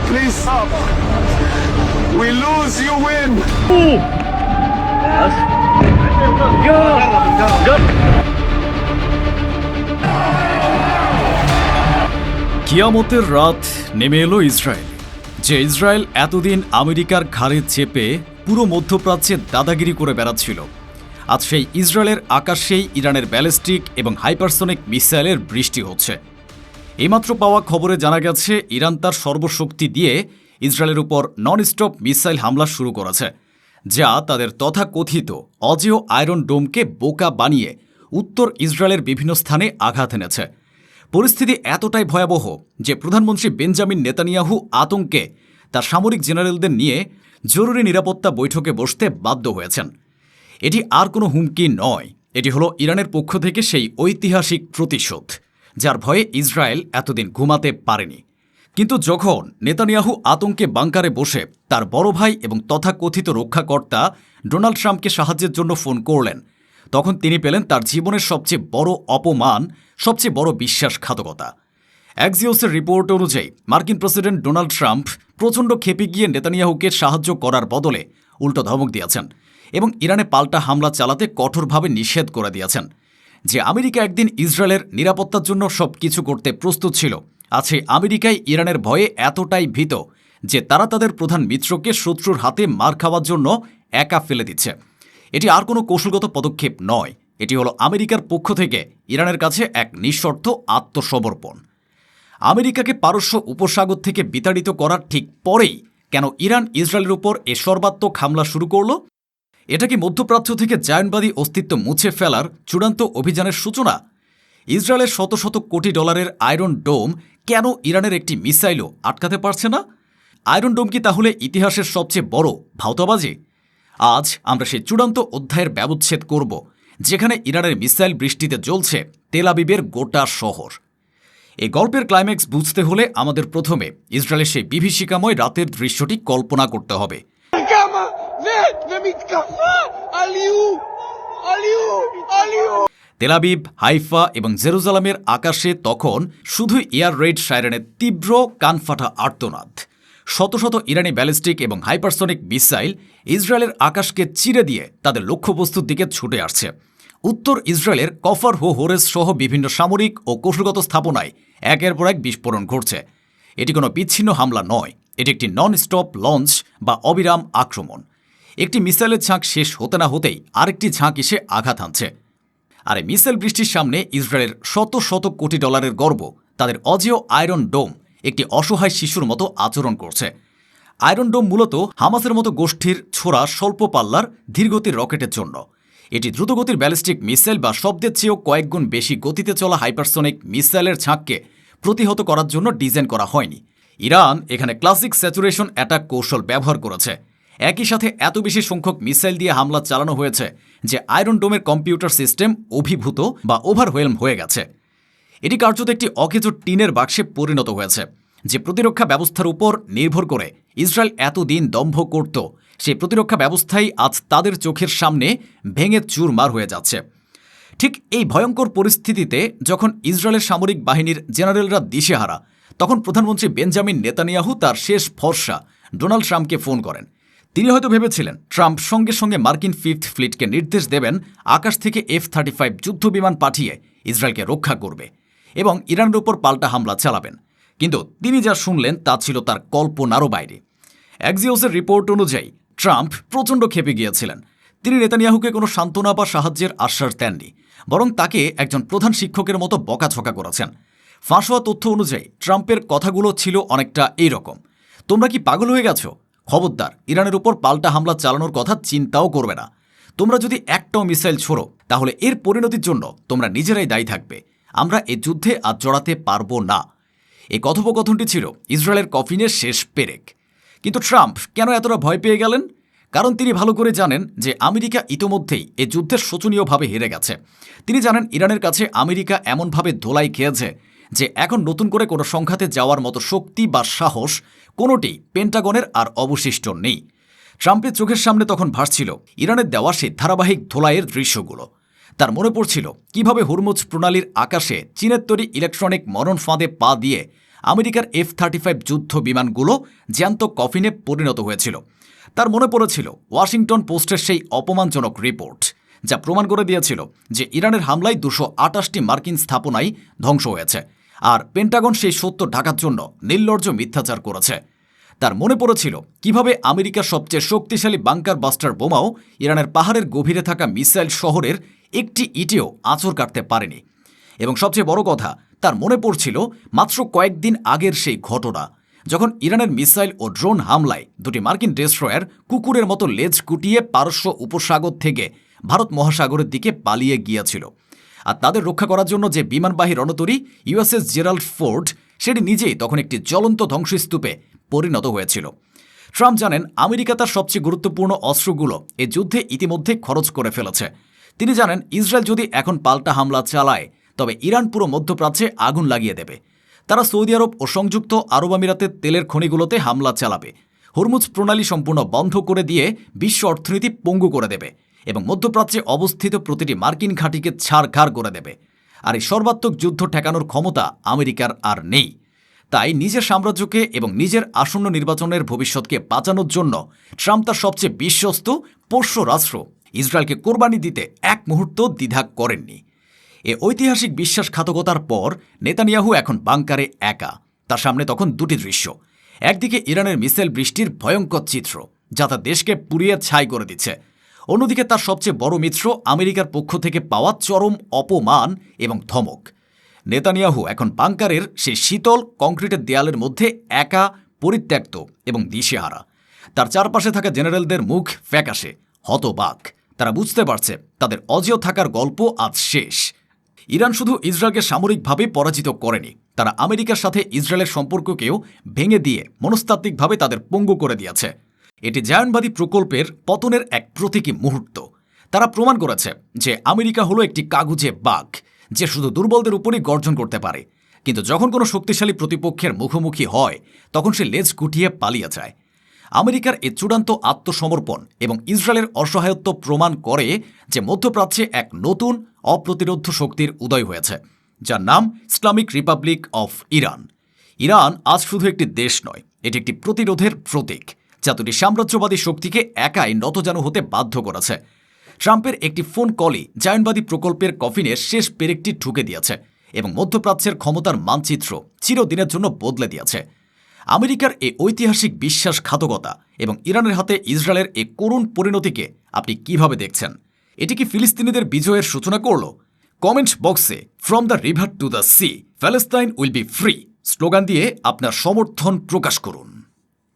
please stop. We lose, you win. কিয়ামতের রাত নেমে এলো ইসরায়েল। যে ইসরায়েল এতদিন আমেরিকার ঘাড়ে চেপে পুরো মধ্যপ্রাচ্যে দাদাগিরি করে বেড়াচ্ছিল, আজ সেই ইসরায়েলের আকাশেই ইরানের ব্যালিস্টিক এবং হাইপারসনিক মিসাইলের বৃষ্টি হচ্ছে। এইমাত্র পাওয়া খবরে জানা গেছে ইরান তার সর্বশক্তি দিয়ে ইসরায়েলের উপর নন-স্টপ মিসাইল হামলা শুরু করেছে, যা তাদের তথাকথিত অজেয় আয়রন ডোমকে বোকা বানিয়ে উত্তর ইসরায়েলের বিভিন্ন স্থানে আঘাত এনেছে। পরিস্থিতি এতটাই ভয়াবহ যে প্রধানমন্ত্রী বেঞ্জামিন নেতানিয়াহু আতঙ্কে তার সামরিক জেনারেলদের নিয়ে জরুরি নিরাপত্তা বৈঠকে বসতে বাধ্য হয়েছেন। এটি আর কোনো হুমকি নয়, এটি হলো ইরানের পক্ষ থেকে সেই ঐতিহাসিক প্রতিশোধ, যার ভয়ে ইসরায়েল এতদিন ঘুমাতে পারেনি। কিন্তু যখন নেতানিয়াহু আতঙ্কে বাংকারে বসে তার বড় ভাই এবং তথাকথিত রক্ষাকর্তা ডোনাল্ড ট্রাম্পকে সাহায্যের জন্য ফোন করলেন, তখন তিনি পেলেন তার জীবনের সবচেয়ে বড় অপমান, সবচেয়ে বড় বিশ্বাসঘাতকতা। অ্যাক্সিওসের রিপোর্ট অনুযায়ী মার্কিন প্রেসিডেন্ট ডোনাল্ড ট্রাম্প প্রচণ্ড ক্ষেপে গিয়ে নেতানিয়াহুকে সাহায্য করার বদলে উল্টো ধমক দিয়েছেন এবং ইরানে পাল্টা হামলা চালাতে কঠোরভাবে নিষেধ করে দিয়েছেন। যে আমেরিকা একদিন ইসরায়েলের নিরাপত্তার জন্য সব কিছু করতে প্রস্তুত ছিল, আছে আমেরিকায় ইরানের ভয়ে এতটাই ভীত যে তারা তাদের প্রধান মিত্রকে শত্রুর হাতে মার খাওয়ার জন্য একা ফেলে দিচ্ছে। এটি আর কোনো কৌশলগত পদক্ষেপ নয়, এটি হলো আমেরিকার পক্ষ থেকে ইরানের কাছে এক নিঃশর্ত আত্মসমর্পণ। আমেরিকাকে পারস্য উপসাগর থেকে বিতাড়িত করার ঠিক পরেই কেন ইরান ইসরায়েলের উপর এ সর্বাত্মক হামলা শুরু করল? এটা কি মধ্যপ্রাচ্য থেকে জায়নবাদী অস্তিত্ব মুছে ফেলার চূড়ান্ত অভিযানের সূচনা? ইসরায়েলের শত শত কোটি ডলারের আয়রন ডোম কেন ইরানের একটি মিসাইলও আটকাতে পারছে না? আয়রন ডোম কি তাহলে ইতিহাসের সবচেয়ে বড় ভাওতাবাজি? আজ আমরা সেই চূড়ান্ত অধ্যায়ের ব্যবচ্ছেদ করব, যেখানে ইরানের মিসাইল বৃষ্টিতে জ্বলছে তেল আবিবের গোটা শহর। এই গল্পের ক্লাইম্যাক্স বুঝতে হলে আমাদের প্রথমে ইসরায়েলের সেই বিভীষিকাময় রাতের দৃশ্যটি কল্পনা করতে হবে। তেল আবিব, হাইফা এবং জেরুজালেমের আকাশে তখন শুধু এয়ার রেড সাইরেনের তীব্র কানফাটা আর্তনাদ। শত শত ইরানি ব্যালিস্টিক এবং হাইপারসনিক মিসাইল ইসরায়েলের আকাশকে চিরে দিয়ে তাদের লক্ষ্যবস্তুর দিকে ছুটে আসছে। উত্তর ইসরায়েলের কফর হোরেস সহ বিভিন্ন সামরিক ও কৌশলগত স্থাপনায় একের পর এক বিস্ফোরণ ঘটছে। এটি কোনো বিচ্ছিন্ন হামলা নয়, এটি একটি নন স্টপ লঞ্চ বা অবিরাম আক্রমণ। একটি মিসাইলের ঝাঁক শেষ হতে না হতেই আরেকটি ঝাঁক এসে আঘাত হানছে। আর এই মিসাইল বৃষ্টির সামনে ইসরায়েলের শত শত কোটি ডলারের গর্ব, তাদের অজেয় আয়রন ডোম, একটি অসহায় শিশুর মতো আচরণ করছে। আয়রন ডোম মূলত হামাসের মতো গোষ্ঠীর ছোড়া স্বল্প পাল্লার ধীরগতির রকেটের জন্য। এটি দ্রুতগতির ব্যালিস্টিক মিসাইল বা শব্দের চেয়েও কয়েকগুণ বেশি গতিতে চলা হাইপারসনিক মিসাইলের ঝাঁককে প্রতিহত করার জন্য ডিজাইন করা হয়নি। ইরান এখানে ক্লাসিক স্যাচুরেশন অ্যাটাক কৌশল ব্যবহার করেছে। একই সাথে এত বেশি সংখ্যক মিসাইল দিয়ে হামলা চালানো হয়েছে যে আয়রন ডোমের কম্পিউটার সিস্টেম অভিভূত বা ওভারওয়েলম হয়ে গেছে। এটি কার্যত একটি অকেজো টিনের বাক্সে পরিণত হয়েছে, যে প্রতিরক্ষা ব্যবস্থার উপর নির্ভর করে ইসরায়েল এতদিন দম্ভ করত, সেই প্রতিরক্ষা ব্যবস্থাই আজ তাদের চোখের সামনে ভেঙে চুরমার হয়ে যাচ্ছে। ঠিক এই ভয়ঙ্কর পরিস্থিতিতে যখন ইসরায়েলের সামরিক বাহিনীর জেনারেলরা দিশেহারা, তখন প্রধানমন্ত্রী বেঞ্জামিন নেতানিয়াহু তার শেষ ভরসা ডোনাল্ড ট্রাম্পকে ফোন করেন। তিনি হয়তো ভেবেছিলেন ট্রাম্প সঙ্গে সঙ্গে মার্কিন ফিফথ ফ্লিটকে নির্দেশ দেবেন আকাশ থেকে F-35 যুদ্ধবিমান পাঠিয়ে ইসরায়েলকে রক্ষা করবে এবং ইরানের উপর পাল্টা হামলা চালাবেন। কিন্তু তিনি যা শুনলেন তা ছিল তার কল্পনারও বাইরে। অ্যাক্সিওসের রিপোর্ট অনুযায়ী ট্রাম্প প্রচণ্ড ক্ষেপে গিয়েছিলেন। তিনি নেতানিয়াহুকে কোনো সান্ত্বনা বা সাহায্যের আশ্বাস দেননি, বরং তাকে একজন প্রধান শিক্ষকের মতো বকাঝকা করেছেন। ফাঁস হওয়া তথ্য অনুযায়ী ট্রাম্পের কথাগুলো ছিল অনেকটা এইরকম: তোমরা কি পাগল হয়ে গেছো? খবরদার ইরানের উপর পাল্টা হামলা চালানোর কথা চিন্তাও করবে না। তোমরা যদি একটাও মিসাইল ছোড়ো, তাহলে এর পরিণতির জন্য তোমরা নিজেরাই দায়ী থাকবে। আমরা এ যুদ্ধে আর জড়াতে পারবো না। এই কথোপকথনটি ছিল ইসরায়েলের কফিনের শেষ পেরেক। কিন্তু ট্রাম্প কেন এতটা ভয় পেয়ে গেলেন? কারণ তিনি ভালো করে জানেন যে আমেরিকা ইতোমধ্যেই এ যুদ্ধের শোচনীয়ভাবে হেরে গেছে। তিনি জানেন ইরানের কাছে আমেরিকা এমনভাবে ধোলাই খেয়েছে যে এখন নতুন করে কোনো সংঘাতে যাওয়ার মতো শক্তি বা সাহস কোনোটি পেন্টাগনের আর অবশিষ্ট নেই। ট্রাম্পের চোখের সামনে তখন ভাসছিল ইরানের দেওয়া সেই ধারাবাহিক ধোলাইয়ের দৃশ্যগুলো। তার মনে পড়ছিল কিভাবে হরমুজ প্রণালীর আকাশে চীনের তৈরি ইলেকট্রনিক মরণ ফাঁদে পা দিয়ে আমেরিকার F-35 যুদ্ধ বিমানগুলো জ্যান্ত কফিনে পরিণত হয়েছিল। তার মনে পড়েছিল ওয়াশিংটন পোস্টের সেই অপমানজনক রিপোর্ট, যা প্রমাণ করে দিয়েছিল যে ইরানের হামলায় 228টি মার্কিন স্থাপনাই ধ্বংস হয়েছে, আর পেন্টাগন সেই সত্য ঢাকার জন্য নির্লজ্জ মিথ্যাচার করেছে। তার মনে পড়েছিল কিভাবে আমেরিকার সবচেয়ে শক্তিশালী বাংকার বাস্টার বোমাও ইরানের পাহাড়ের গভীরে থাকা মিসাইল শহরের একটি ইটেও আঁচড় কাটতে পারেনি। এবং সবচেয়ে বড় কথা, তার মনে পড়ছিল মাত্র কয়েকদিন আগের সেই ঘটনা, যখন ইরানের মিসাইল ও ড্রোন হামলায় দুটি মার্কিন ডেস্ট্রয়ার কুকুরের মতো লেজ গুটিয়ে পারস্য উপসাগর থেকে ভারত মহাসাগরের দিকে পালিয়ে গিয়েছিল। আর তাদের রক্ষা করার জন্য যে বিমানবাহী রণতরী USS জেরাল্ড ফোর্ড, সেটি নিজেই তখন একটি জ্বলন্ত ধ্বংসস্তূপে পরিণত হয়েছিল। ট্রাম্প জানেন আমেরিকা তার সবচেয়ে গুরুত্বপূর্ণ অস্ত্রগুলো এ যুদ্ধে ইতিমধ্যে খরচ করে ফেলেছে। তিনি জানেন ইসরায়েল যদি এখন পাল্টা হামলা চালায়, তবে ইরান পুরো মধ্যপ্রাচ্যে আগুন লাগিয়ে দেবে। তারা সৌদি আরব ও সংযুক্ত আরব আমিরাতের তেলের খনিগুলোতে হামলা চালাবে, হরমুজ প্রণালী সম্পূর্ণ বন্ধ করে দিয়ে বিশ্ব অর্থনীতি পঙ্গু করে দেবে এবং মধ্যপ্রাচ্যে অবস্থিত প্রতিটি মার্কিন ঘাঁটিকে ছাড়খাড় করে দেবে। আর এই সর্বাত্মক যুদ্ধ ঠেকানোর ক্ষমতা আমেরিকার আর নেই। তাই নিজের সাম্রাজ্যকে এবং নিজের আসন্ন নির্বাচনের ভবিষ্যৎকে বাঁচানোর জন্য ট্রাম্প তার সবচেয়ে বিশ্বস্ত পোষ্য রাষ্ট্র ইসরায়েলকে কোরবানি দিতে এক মুহূর্ত দ্বিধা করেননি। এ ঐতিহাসিক বিশ্বাসঘাতকতার পর নেতানিয়াহু এখন বাংকারে একা। তার সামনে তখন দুটি দৃশ্য। একদিকে ইরানের মিসাইল বৃষ্টির ভয়ঙ্কর চিত্র, যা তার দেশকে পুড়িয়ে ছাই করে দিচ্ছে। অন্যদিকে তার সবচেয়ে বড় মিত্র আমেরিকার পক্ষ থেকে পাওয়া চরম অপমান এবং ধমক। নেতানিয়াহু এখন বাংকারের সেই শীতল কংক্রিটের দেয়ালের মধ্যে একা, পরিত্যক্ত এবং দিশেহারা। তার চারপাশে থাকা জেনারেলদের মুখ ফ্যাকাশে, হতবাক। তারা বুঝতে পারছে তাদের অজেয় থাকার গল্প আজ শেষ। ইরান শুধু ইসরায়েলকে সামরিকভাবে পরাজিত করেনি, তারা আমেরিকার সাথে ইসরায়েলের সম্পর্ককেও ভেঙে দিয়ে মনস্তাত্ত্বিকভাবে তাদের পঙ্গু করে দিয়েছে। এটি জায়নবাদী প্রকল্পের পতনের এক প্রতীকী মুহূর্ত। তারা প্রমাণ করেছে যে আমেরিকা হলো একটি কাগুজে বাঘ, যে শুধু দুর্বলদের উপরই গর্জন করতে পারে, কিন্তু যখন কোনো শক্তিশালী প্রতিপক্ষের মুখোমুখি হয় তখন সে লেজ গুটিয়ে পালিয়ে যায়। আমেরিকার এই চূড়ান্ত আত্মসমর্পণ এবং ইসরায়েলের অসহায়ত্ব প্রমাণ করে যে মধ্যপ্রাচ্যে এক নতুন অপ্রতিরোধ্য শক্তির উদয় হয়েছে, যার নাম Islamic Republic of Iran. Iran আজ শুধু একটি দেশ নয়, এটি একটি প্রতিরোধের প্রতীক, যা দুটি সাম্রাজ্যবাদী শক্তিকে একাই নতজানু হতে বাধ্য করেছে। ট্রাম্পের একটি ফোন কলই জায়নবাদী প্রকল্পের কফিনের শেষ পেরেকটি ঠুকে দিয়েছে এবং মধ্যপ্রাচ্যের ক্ষমতার মানচিত্র চিরদিনের জন্য বদলে দিয়েছে। আমেরিকার এই ঐতিহাসিক বিশ্বাসঘাতকতা এবং ইরানের হাতে ইসরায়েলের এই করুণ পরিণতিকে আপনি কিভাবে দেখছেন? এটি কি ফিলিস্তিনিদের বিজয়ের সূচনা করল? কমেন্ট বক্সে from the river to the sea, Palestine will be free slogan দিয়ে আপনার সমর্থন প্রকাশ করুন।